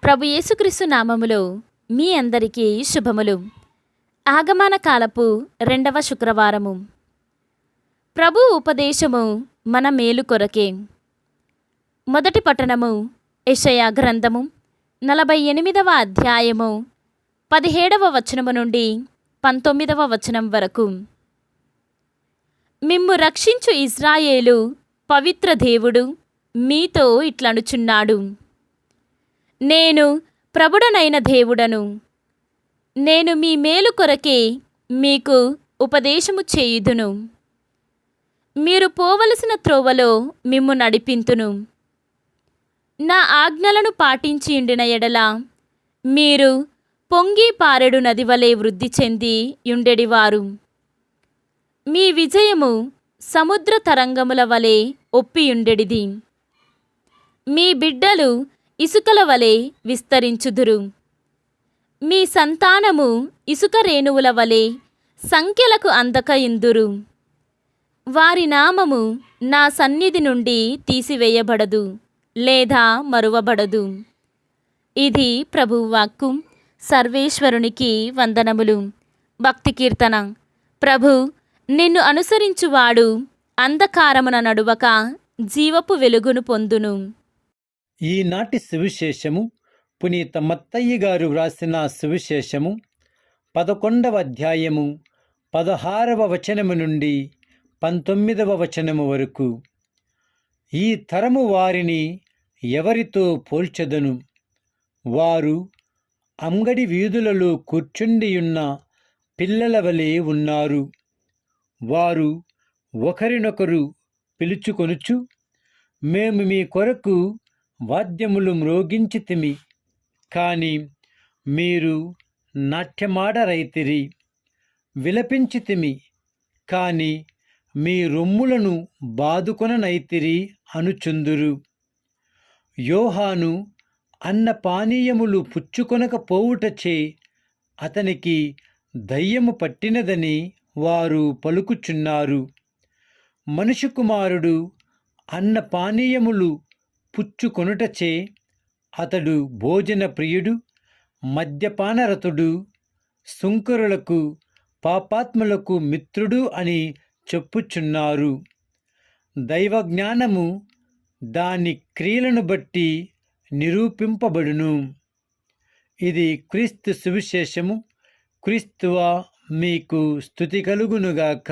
ప్రభు యేసుక్రీస్తు నామములో మీ అందరికీ శుభములు. ఆగమన కాలపు 2వ శుక్రవారము. ప్రభు ఉపదేశము మన మేలు కొరకే. మొదటి పట్టణము యెషయా గ్రంథము 48వ అధ్యాయము 17వ వచనము నుండి 19వ వచనం వరకు. మిమ్ము రక్షించు ఇజ్రాయేలు పవిత్ర దేవుడు మీతో ఇట్లనుచున్నాడు. నేను ప్రభుడనైన దేవుడను. నేను మీ మేలు కొరకే మీకు ఉపదేశము చేయుదును. మీరు పోవలసిన త్రోవలో మిమ్ము నడిపింతును. నా ఆజ్ఞలను పాటించియుండిన ఎడల మీరు పొంగి పారెడు నది వలె వృద్ధి చెంది యుండెడివారు. మీ విజయము సముద్ర తరంగముల వలె ఒప్పియుండెడిది. మీ బిడ్డలు ఇసుకల వలె విస్తరించుదురు. మీ సంతానము ఇసుక రేణువుల వలె సంఖ్యలకు అందక ఇందురు. వారి నామము నా సన్నిధి నుండి తీసివేయబడదు లేదా మరువబడదు. ఇది ప్రభువు వాక్కు. సర్వేశ్వరునికి వందనములు. భక్తి కీర్తన. ప్రభు, నిన్ను అనుసరించువాడు అంధకారమున నడువక జీవపు వెలుగును పొందును. ఈనాటి సువిశేషము పునీత మత్తయ్య గారు వ్రాసిన సువిశేషము 11వ అధ్యాయము 16వ వచనము నుండి 19వ వచనము వరకు. ఈ తరము వారిని ఎవరితో పోల్చెదను? వారు అంగడి వీధులలో కూర్చుండియున్న పిల్లల వలె ఉన్నారు. వారు ఒకరినొకరు పిలుచుకొనుచు, మేము మీ కొరకు వాద్యములు మ్రోగించితిమి, కాని మీరు నాట్యమాడరైతిరి. విలపించితిమి, కాని మీ రొమ్ములను బాదుకొననైతిరి అనుచుందురు. యోహాను అన్న పానీయములు పుచ్చుకొనక పోవుటచే అతనికి దయ్యము పట్టినదని వారు పలుకుచున్నారు. మనుష్య కుమారుడు అన్న పానీయములు పుచ్చుకొనుటచే అతడు భోజన ప్రియుడు, మద్యపానరతుడు, సుంకరులకు పాపాత్ములకు మిత్రుడు అని చెప్పుచున్నారు. దైవజ్ఞానము దాని క్రియలను బట్టి నిరూపింపబడును. ఇది క్రీస్తు సువిశేషము. క్రీస్తువా మీకు స్తుతి కలుగునుగాక.